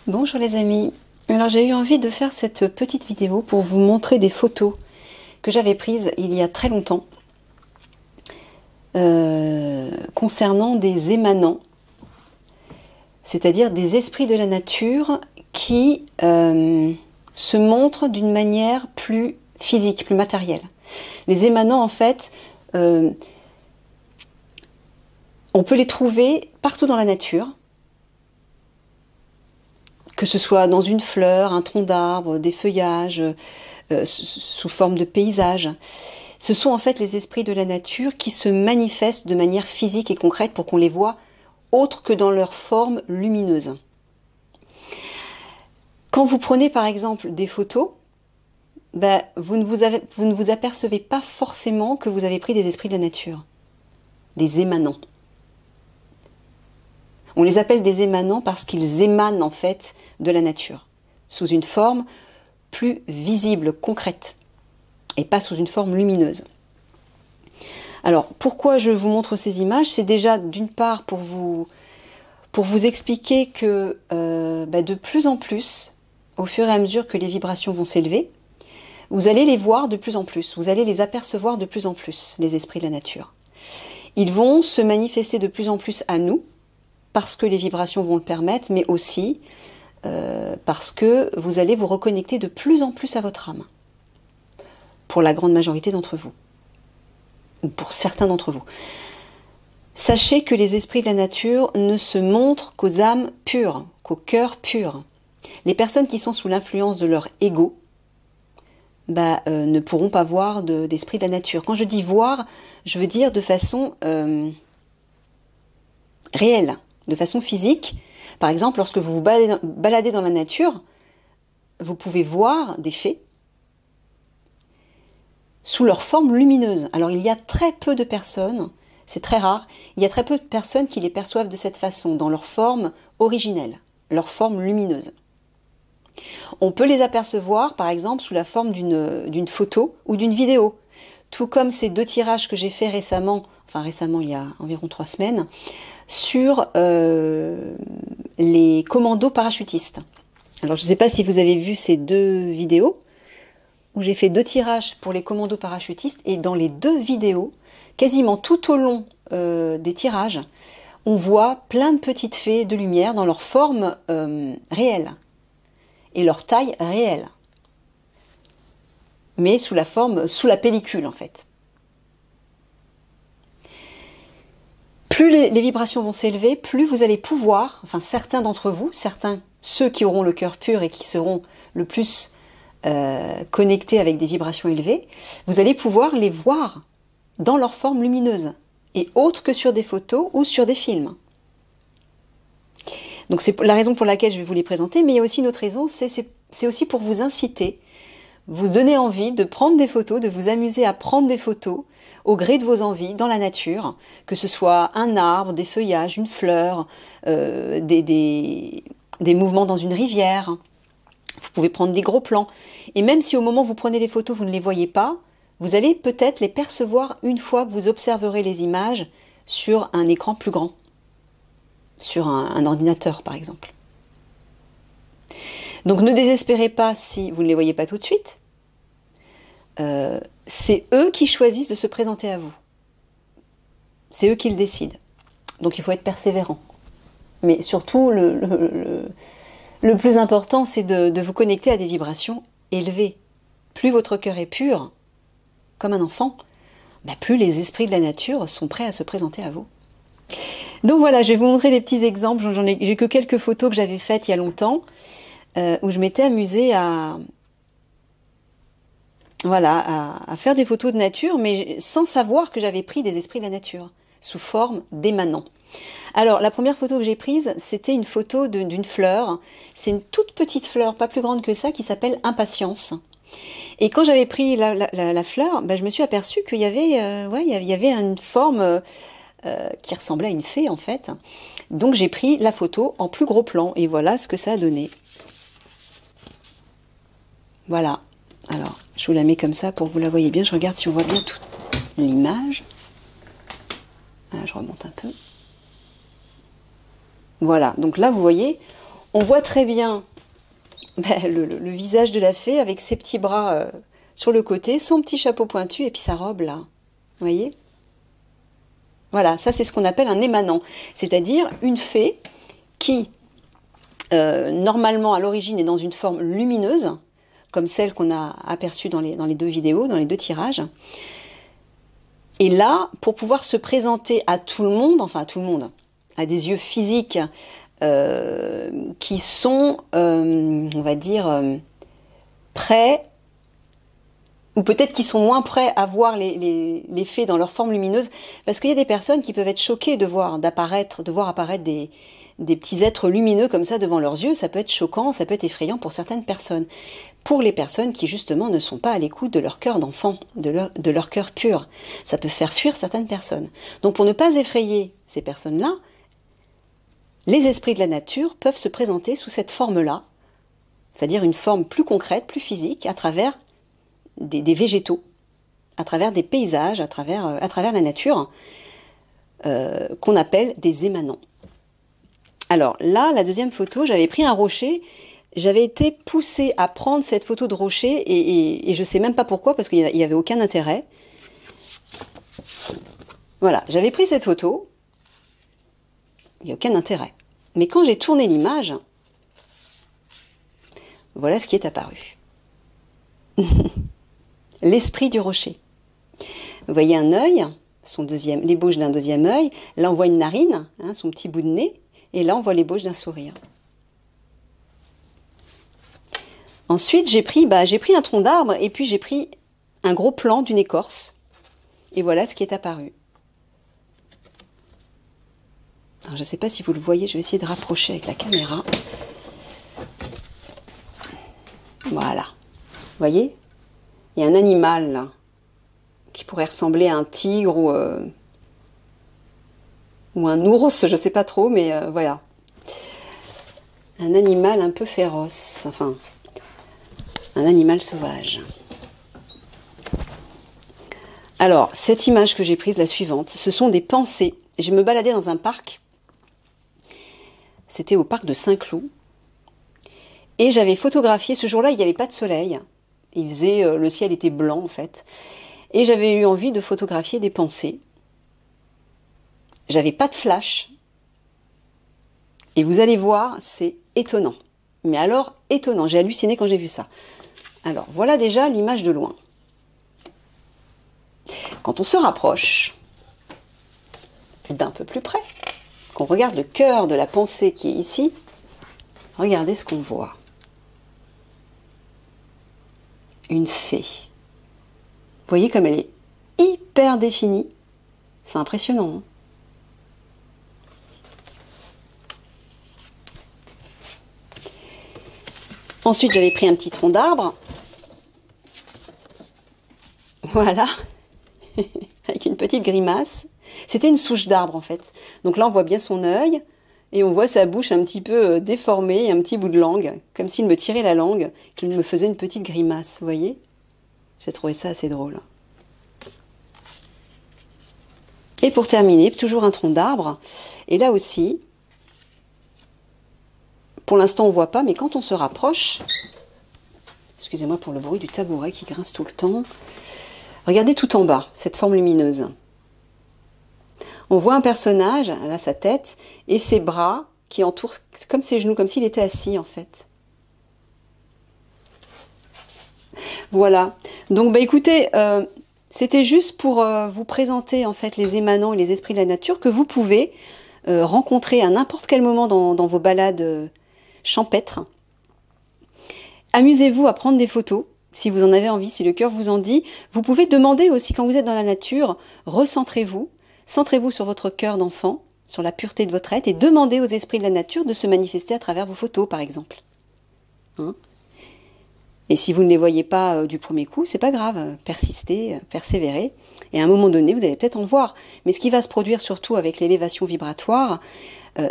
Bonjour les amis, alors j'ai eu envie de faire cette petite vidéo pour vous montrer des photos que j'avais prises il y a très longtemps concernant des émanants, c'est-à-dire des esprits de la nature qui se montrent d'une manière plus physique, plus matérielle. Les émanants en fait, on peut les trouver partout dans la nature, que ce soit dans une fleur, un tronc d'arbre, des feuillages, sous forme de paysage. Ce sont en fait les esprits de la nature qui se manifestent de manière physique et concrète pour qu'on les voit autres que dans leur forme lumineuse. Quand vous prenez par exemple des photos, vous ne vous apercevez pas forcément que vous avez pris des esprits de la nature, des émanants. On les appelle des émanants parce qu'ils émanent en fait de la nature, sous une forme plus visible, concrète, et pas sous une forme lumineuse. Alors, pourquoi je vous montre ces images? C'est déjà d'une part pour vous expliquer que de plus en plus, au fur et à mesure que les vibrations vont s'élever, vous allez les voir de plus en plus, vous allez les apercevoir de plus en plus, les esprits de la nature. Ils vont se manifester de plus en plus à nous, parce que les vibrations vont le permettre, mais aussi parce que vous allez vous reconnecter de plus en plus à votre âme. Pour la grande majorité d'entre vous, ou pour certains d'entre vous. Sachez que les esprits de la nature ne se montrent qu'aux âmes pures, qu'aux cœurs purs. Les personnes qui sont sous l'influence de leur ego ne pourront pas voir d'esprit de la nature. Quand je dis voir, je veux dire de façon réelle, de façon physique. Par exemple, lorsque vous vous baladez dans la nature, vous pouvez voir des fées sous leur forme lumineuse. Alors il y a très peu de personnes, c'est très rare, il y a très peu de personnes qui les perçoivent de cette façon, dans leur forme originelle, leur forme lumineuse. On peut les apercevoir par exemple sous la forme d'une photo ou d'une vidéo. Tout comme ces deux tirages que j'ai fait récemment il y a environ 3 semaines, sur les commandos parachutistes. Alors je ne sais pas si vous avez vu ces 2 vidéos, où j'ai fait 2 tirages pour les commandos parachutistes, et dans les 2 vidéos, quasiment tout au long des tirages, on voit plein de petites fées de lumière dans leur forme réelle, et leur taille réelle, mais sous la pellicule en fait. Plus les vibrations vont s'élever, plus vous allez pouvoir, certains d'entre vous, ceux qui auront le cœur pur et qui seront le plus connectés avec des vibrations élevées, vous allez pouvoir les voir dans leur forme lumineuse, et autre que sur des photos ou sur des films. Donc c'est la raison pour laquelle je vais vous les présenter, mais il y a aussi une autre raison, c'est aussi pour vous inciter, vous donner envie de prendre des photos, de vous amuser à prendre des photos au gré de vos envies dans la nature, que ce soit un arbre, des feuillages, une fleur, des mouvements dans une rivière. Vous pouvez prendre des gros plans. Et même si au moment où vous prenez les photos, vous ne les voyez pas, vous allez peut-être les percevoir une fois que vous observerez les images sur un écran plus grand, sur un ordinateur par exemple. Donc ne désespérez pas si vous ne les voyez pas tout de suite. C'est eux qui choisissent de se présenter à vous. C'est eux qui le décident. Donc il faut être persévérant. Mais surtout, le plus important, c'est de vous connecter à des vibrations élevées. Plus votre cœur est pur, comme un enfant, plus les esprits de la nature sont prêts à se présenter à vous. Donc voilà, je vais vous montrer des petits exemples. J'ai que quelques photos que j'avais faites il y a longtemps, où je m'étais amusée à faire des photos de nature, mais sans savoir que j'avais pris des esprits de la nature, sous forme d'émanants. Alors, la première photo que j'ai prise, c'était une photo d'une fleur. C'est une toute petite fleur, pas plus grande que ça, qui s'appelle Impatience. Et quand j'avais pris la fleur, je me suis aperçue qu'il y avait une forme qui ressemblait à une fée, en fait. Donc, j'ai pris la photo en plus gros plan, et voilà ce que ça a donné. Voilà. Alors, je vous la mets comme ça pour que vous la voyez bien. Je regarde si on voit bien toute l'image. Je remonte un peu. Voilà, donc là, vous voyez, On voit très bien le visage de la fée avec ses petits bras sur le côté, son petit chapeau pointu et puis sa robe là. Vous voyez? Voilà, ça c'est ce qu'on appelle un émanant, c'est-à-dire une fée qui, normalement à l'origine, est dans une forme lumineuse, comme celle qu'on a aperçue dans les deux vidéos, dans les deux tirages. Et là, pour pouvoir se présenter à tout le monde, enfin à tout le monde, à des yeux physiques qui sont, on va dire, prêts, ou peut-être qui sont moins prêts à voir les fées dans leur forme lumineuse, parce qu'il y a des personnes qui peuvent être choquées de voir apparaître des petits êtres lumineux comme ça devant leurs yeux. Ça peut être choquant, ça peut être effrayant pour certaines personnes. Pour les personnes qui justement ne sont pas à l'écoute de leur cœur d'enfant, de leur cœur pur. Ça peut faire fuir certaines personnes. Donc pour ne pas effrayer ces personnes-là, les esprits de la nature peuvent se présenter sous cette forme-là, c'est-à-dire une forme plus concrète, plus physique, à travers des végétaux, à travers des paysages, à travers la nature, qu'on appelle des émanants. Alors là, la deuxième photo, j'avais pris un rocher, j'avais été poussée à prendre cette photo de rocher et je ne sais même pas pourquoi, parce qu'il n'y avait aucun intérêt. Voilà, j'avais pris cette photo, il n'y a aucun intérêt. Mais quand j'ai tourné l'image, voilà ce qui est apparu. L'esprit du rocher. Vous voyez un œil, l'ébauche d'un deuxième œil. Là, on voit une narine, hein, son petit bout de nez. Et là, on voit l'ébauche d'un sourire. Ensuite, j'ai pris un tronc d'arbre et puis j'ai pris un gros plan d'une écorce. Et voilà ce qui est apparu. Alors, je ne sais pas si vous le voyez, je vais essayer de rapprocher avec la caméra. Voilà. Vous voyez? Il y a un animal là, qui pourrait ressembler à un tigre ou un ours, je ne sais pas trop, mais voilà. Un animal un peu féroce, enfin, un animal sauvage. Alors, cette image que j'ai prise, la suivante, ce sont des pensées. Je me baladais dans un parc, c'était au parc de Saint-Cloud, et j'avais photographié, ce jour-là, il n'y avait pas de soleil, le ciel était blanc en fait, et j'avais eu envie de photographier des pensées. J'avais pas de flash, et vous allez voir, c'est étonnant. Mais alors, étonnant, j'ai halluciné quand j'ai vu ça. Alors, voilà déjà l'image de loin. Quand on se rapproche d'un peu plus près, qu'on regarde le cœur de la pensée qui est ici, regardez ce qu'on voit. Une fée. Vous voyez comme elle est hyper définie. C'est impressionnant, hein? Ensuite, j'avais pris un petit tronc d'arbre. Voilà. Avec une petite grimace. C'était une souche d'arbre, en fait. Donc là, on voit bien son œil. Et on voit sa bouche un petit peu déformée. Et un petit bout de langue. Comme s'il me tirait la langue. Qu'il me faisait une petite grimace. Vous voyez? J'ai trouvé ça assez drôle. Et pour terminer, toujours un tronc d'arbre. Et là aussi... Pour l'instant, on ne voit pas, mais quand on se rapproche, excusez-moi pour le bruit du tabouret qui grince tout le temps, regardez tout en bas, cette forme lumineuse. On voit un personnage, là sa tête, et ses bras qui entourent comme ses genoux, comme s'il était assis en fait. Voilà, donc écoutez, c'était juste pour vous présenter en fait les émanants et les esprits de la nature que vous pouvez rencontrer à n'importe quel moment dans vos balades champêtre. Amusez-vous à prendre des photos, si vous en avez envie, si le cœur vous en dit. Vous pouvez demander aussi, quand vous êtes dans la nature, recentrez-vous, centrez-vous sur votre cœur d'enfant, sur la pureté de votre être, et demandez aux esprits de la nature de se manifester à travers vos photos, par exemple. Hein? Et si vous ne les voyez pas du premier coup, c'est pas grave, persistez, persévérez, et à un moment donné, vous allez peut-être en voir. Mais ce qui va se produire surtout avec l'élévation vibratoire,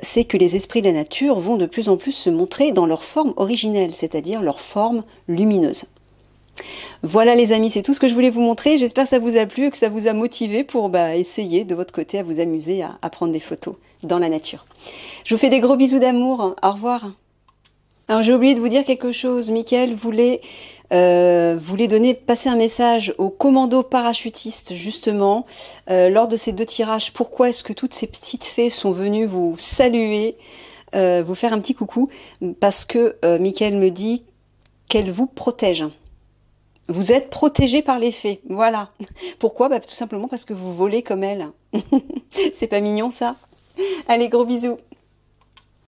c'est que les esprits de la nature vont de plus en plus se montrer dans leur forme originelle, c'est-à-dire leur forme lumineuse. Voilà les amis, c'est tout ce que je voulais vous montrer. J'espère que ça vous a plu et que ça vous a motivé pour essayer de votre côté à vous amuser à prendre des photos dans la nature. Je vous fais des gros bisous d'amour. Au revoir. Alors j'ai oublié de vous dire quelque chose. Mickaël voulait passer un message aux commandos parachutistes justement lors de ces 2 tirages. Pourquoi est-ce que toutes ces petites fées sont venues vous saluer, vous faire un petit coucou? Parce que Mickaël me dit qu'elle vous protège. Vous êtes protégé par les fées, voilà. Pourquoi? Tout simplement parce que vous volez comme elle. C'est pas mignon ça? Allez, gros bisous.